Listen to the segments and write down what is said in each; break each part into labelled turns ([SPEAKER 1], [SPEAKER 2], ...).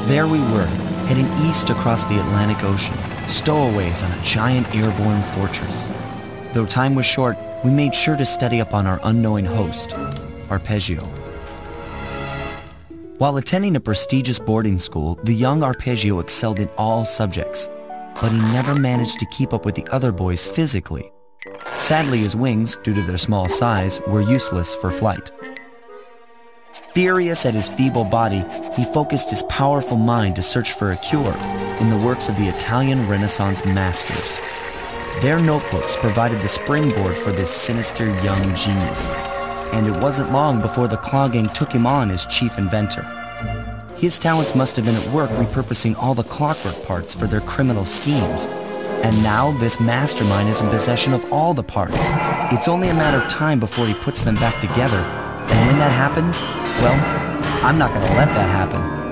[SPEAKER 1] There we were, heading east across the Atlantic Ocean, stowaways on a giant airborne fortress. Though time was short, we made sure to study up on our unknowing host, Arpeggio. While attending a prestigious boarding school, the young Arpeggio excelled in all subjects, but he never managed to keep up with the other boys physically. Sadly, his wings, due to their small size, were useless for flight. Furious at his feeble body, he focused his powerful mind to search for a cure in the works of the Italian Renaissance masters. Their notebooks provided the springboard for this sinister young genius, and it wasn't long before the Claw Gang took him on as chief inventor. His talents must have been at work repurposing all the clockwork parts for their criminal schemes, and now this mastermind is in possession of all the parts. It's only a matter of time before he puts them back together, and when that happens, well, I'm not going to let that happen.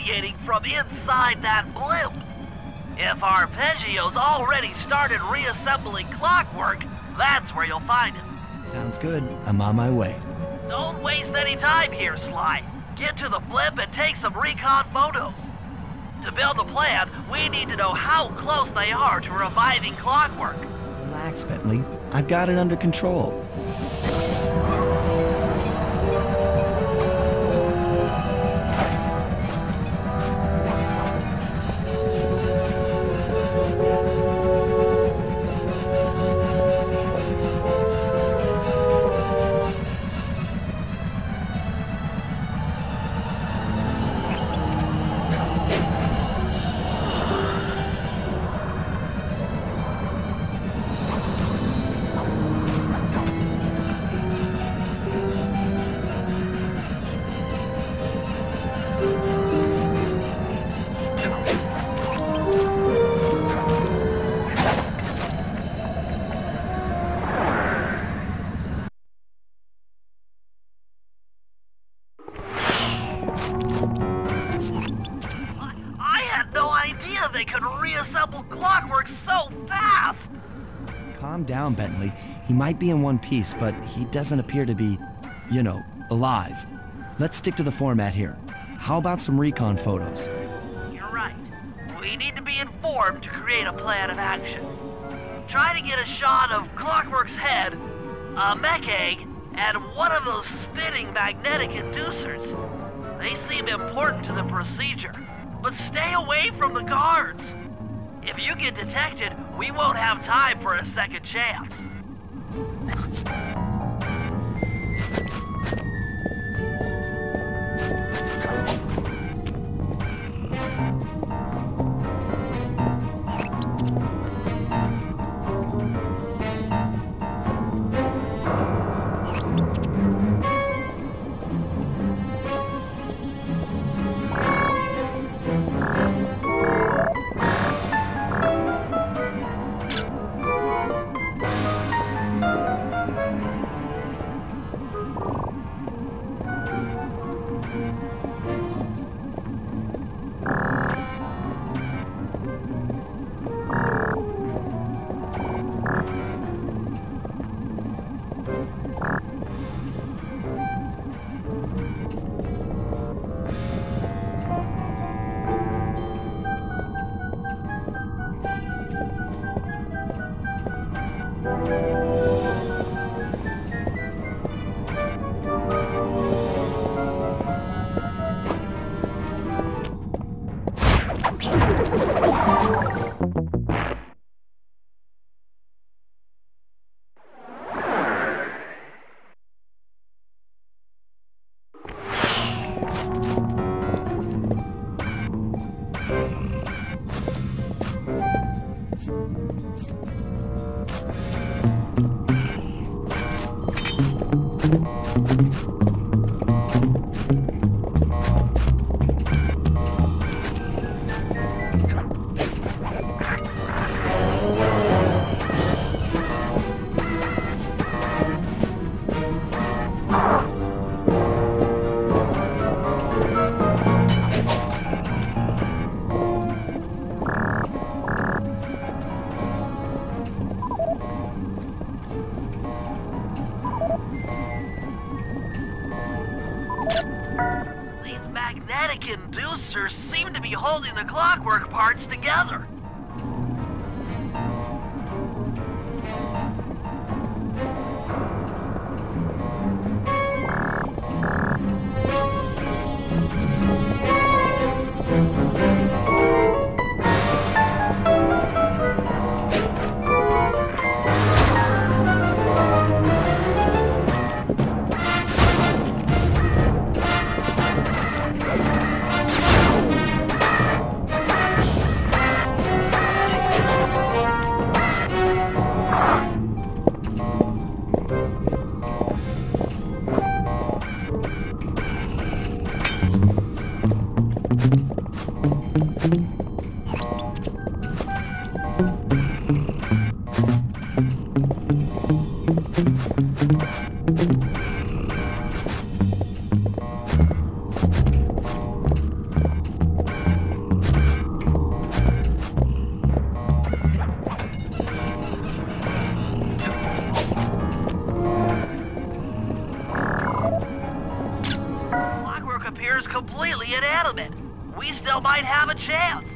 [SPEAKER 2] radiating from inside that blimp. If Arpeggio's already started reassembling clockwork, that's where you'll find him.
[SPEAKER 1] Sounds good. I'm on my way.
[SPEAKER 2] Don't waste any time here, Sly. Get to the blimp and take some recon photos. To build the plan, we need to know how close they are to reviving clockwork.
[SPEAKER 1] Relax, Bentley. I've got it under control.
[SPEAKER 2] They could reassemble clockwork so fast!
[SPEAKER 1] Calm down, Bentley. He might be in one piece, but he doesn't appear to be, you know, alive. Let's stick to the format here. How about some recon photos?
[SPEAKER 2] You're right. We need to be informed to create a plan of action. Try to get a shot of Clockwork's head, a mech egg, and one of those spinning magnetic inducers. They seem important to the procedure. But stay away from the guards. If you get detected, we won't have time for a second chance. Magnetic inducers seem to be holding the clockwork parts together. we still might have a chance.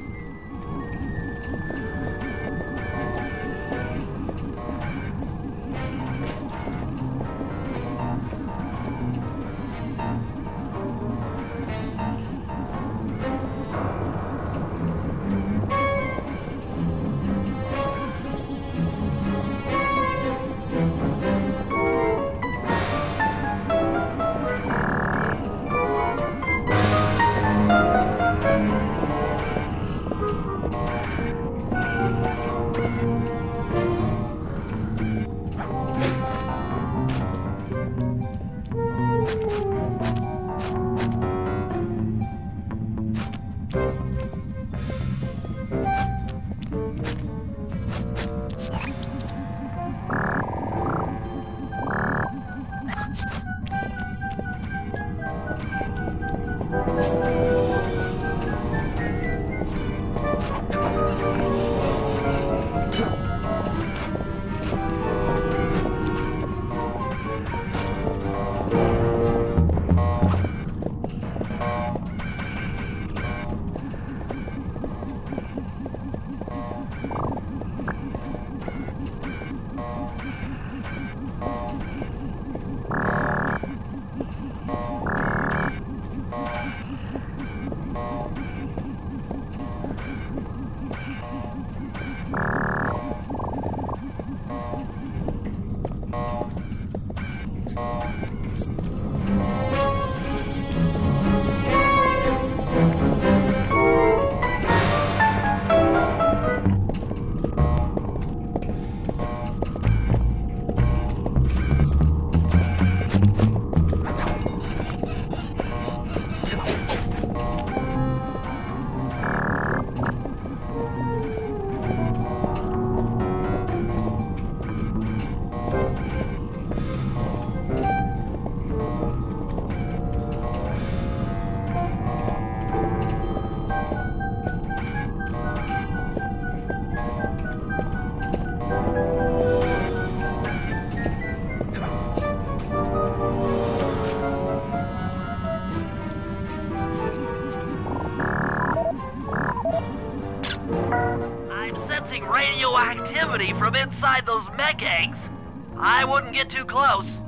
[SPEAKER 2] Radioactivity from inside those mech eggs. I wouldn't get too close.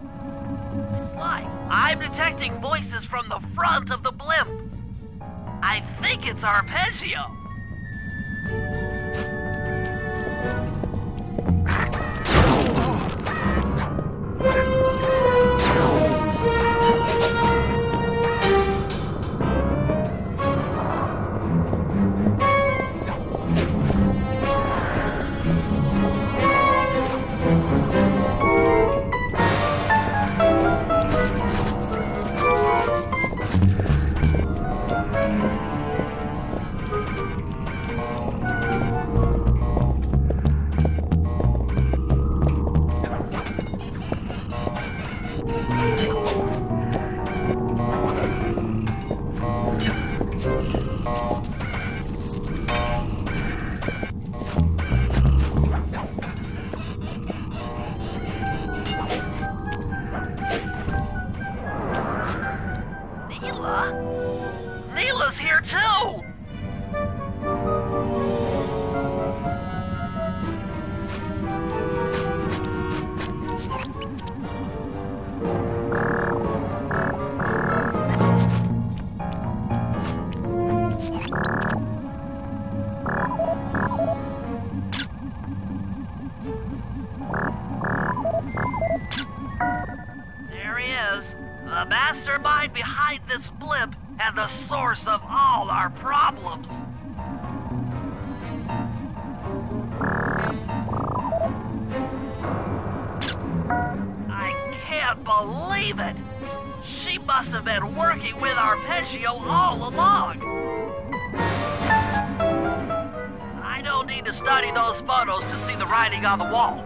[SPEAKER 2] Sly, I'm detecting voices from the front of the blimp. I think it's Arpeggio. Neela's here too! There he is, the mastermind behind this blimp and the source of all our problems. I can't believe it! She must have been working with Arpeggio all along. I don't need to study those photos to see the writing on the wall.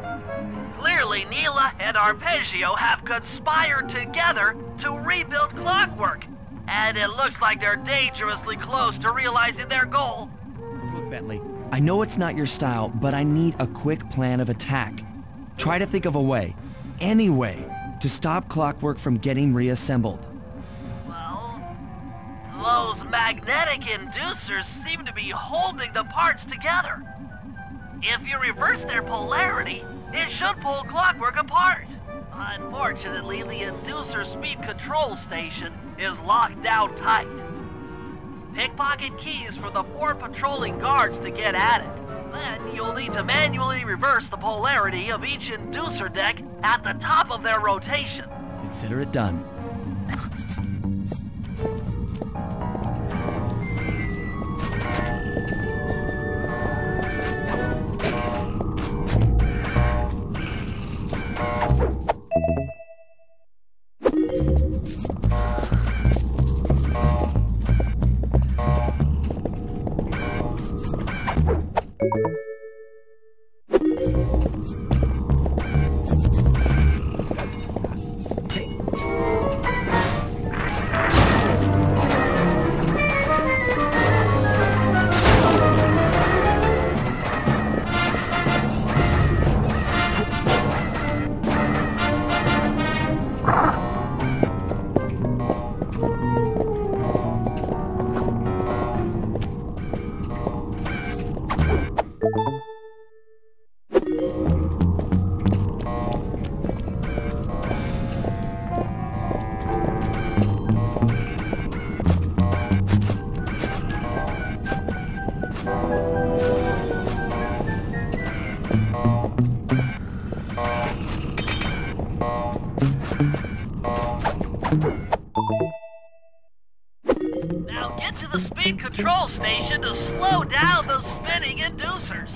[SPEAKER 2] Clearly, Neela and Arpeggio have conspired together to rebuild Clockwork. And it looks like they're dangerously close to realizing their goal.
[SPEAKER 1] Look, Bentley, I know it's not your style, but I need a quick plan of attack. Try to think of a way, any way, to stop Clockwork from getting reassembled.
[SPEAKER 2] Well, Those magnetic inducers seem to be holding the parts together. If you reverse their polarity, it should pull Clockwork apart. Unfortunately, the inducer speed control station is locked down tight. Pickpocket keys for the 4 patrolling guards to get at it. Then you'll need to manually reverse the polarity of each inducer deck at the top of their rotation.
[SPEAKER 1] Consider it done.
[SPEAKER 2] Now get to the speed control station to slow down those spinning inducers.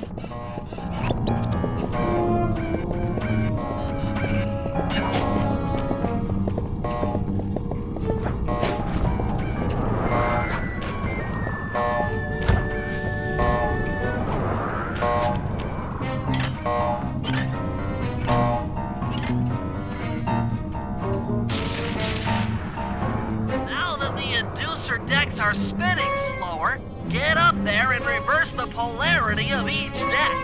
[SPEAKER 2] Decks are spinning slower. Get up there and reverse the polarity of each deck.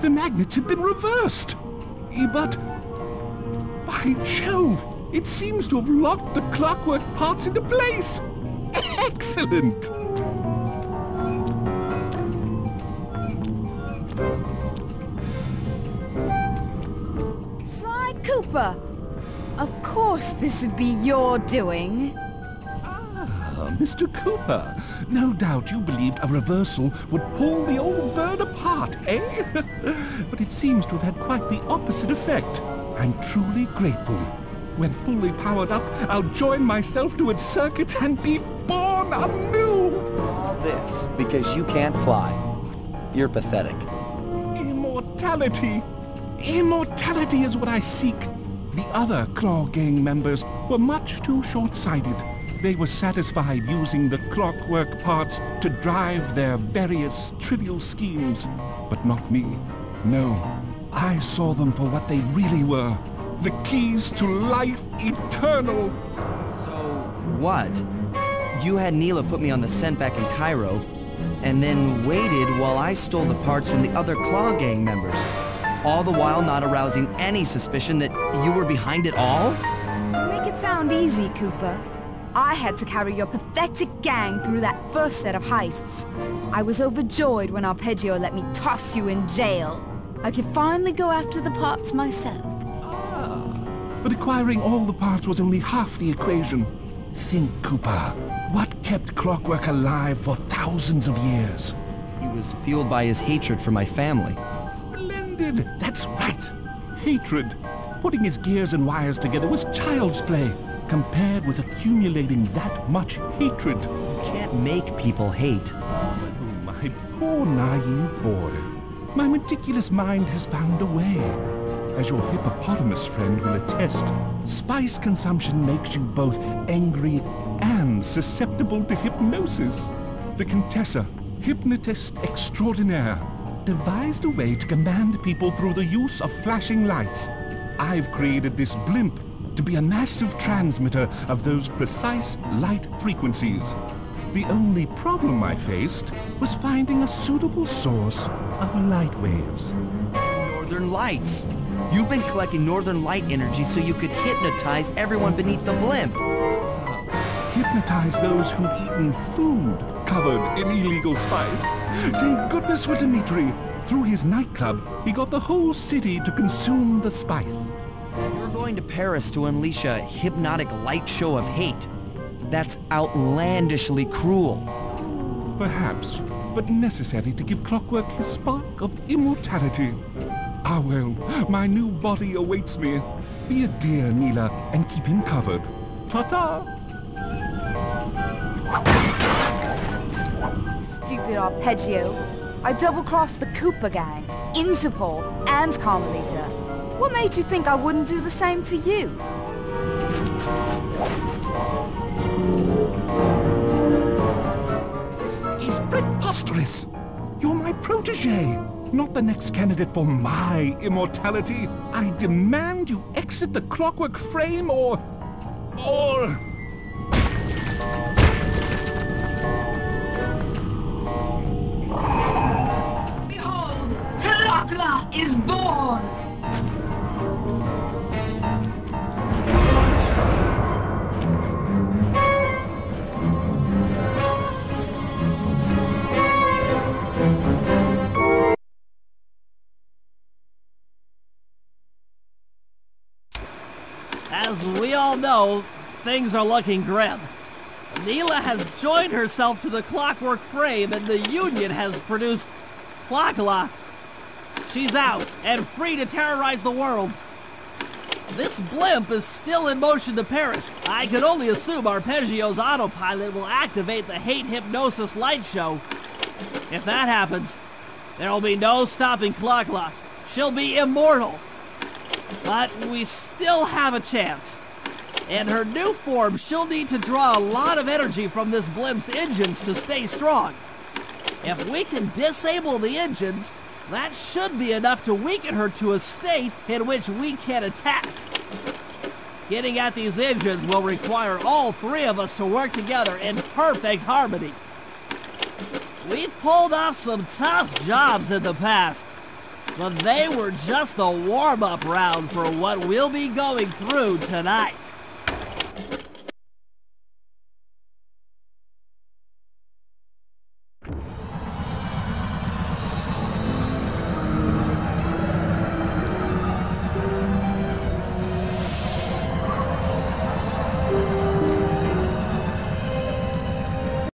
[SPEAKER 3] The magnets had been reversed. But, by Jove, it seems to have locked the clockwork parts into place. Excellent!
[SPEAKER 4] Sly Cooper! Of course this would be your doing.
[SPEAKER 3] Mr. Cooper, no doubt you believed a reversal would pull the old bird apart, eh? But it seems to have had quite the opposite effect. I'm truly grateful. When fully powered up, I'll join myself to its circuit and be born anew!
[SPEAKER 5] All this because you can't fly. You're pathetic.
[SPEAKER 3] Immortality! Immortality is what I seek. The other Claw Gang members were much too short-sighted. They were satisfied using the clockwork parts to drive their various trivial schemes. But not me. No, I saw them for what they really were. The keys to life eternal.
[SPEAKER 1] So, what? You had Neela put me on the scent back in Cairo, and then waited while I stole the parts from the other Claw Gang members, all the while not arousing any suspicion that you were behind it all?
[SPEAKER 4] You make it sound easy, Cooper. I had to carry your pathetic gang through that first set of heists. I was overjoyed when Arpeggio let me toss you in jail. I could finally go after the parts myself.
[SPEAKER 3] But acquiring all the parts was only half the equation. Think, Cooper. What kept Clockwork alive for thousands of years?
[SPEAKER 1] He was fueled by his hatred for my family.
[SPEAKER 3] Splendid! That's right! Hatred. Putting his gears and wires together was child's play, compared with accumulating that much hatred.
[SPEAKER 1] You can't make people hate.
[SPEAKER 3] Oh, my poor naive boy. My meticulous mind has found a way. As your hippopotamus friend will attest, spice consumption makes you both angry and susceptible to hypnosis. The Contessa, hypnotist extraordinaire, devised a way to command people through the use of flashing lights. I've created this blimp to be a massive transmitter of those precise light frequencies. The only problem I faced was finding a suitable source of light waves.
[SPEAKER 1] Northern Lights. You've been collecting Northern Light energy so you could hypnotize everyone beneath the blimp.
[SPEAKER 3] Hypnotize those who'd eaten food covered in illegal spice. Thank goodness for Dimitri. Through his nightclub, he got the whole city to consume the spice.
[SPEAKER 1] You're going to Paris to unleash a hypnotic light show of hate. That's outlandishly cruel.
[SPEAKER 3] Perhaps, but necessary to give Clockwork his spark of immortality. Ah well, my new body awaits me. Be a dear, Neela, and keep him covered. Ta-ta!
[SPEAKER 4] Stupid Arpeggio. I double-crossed the Cooper gang, Interpol, and Carmelita. What made you think I wouldn't do the same to you?
[SPEAKER 3] This is preposterous! You're my protege, not the next candidate for my immortality. I demand you exit the Clockwork frame or...
[SPEAKER 6] Behold, Clockla is born!
[SPEAKER 2] As we all know, things are looking grim. Neela has joined herself to the Clockwork frame and the Union has produced Clockla. She's out and free to terrorize the world. This blimp is still in motion to Paris. I can only assume Arpeggio's autopilot will activate the hate hypnosis light show. If that happens, there'll be no stopping Clockla. She'll be immortal. But we still have a chance. In her new form, she'll need to draw a lot of energy from this blimp's engines to stay strong. If we can disable the engines, that should be enough to weaken her to a state in which we can attack. Getting at these engines will require all three of us to work together in perfect harmony. We've pulled off some tough jobs in the past, but they were just the warm-up round for what we'll be going through tonight.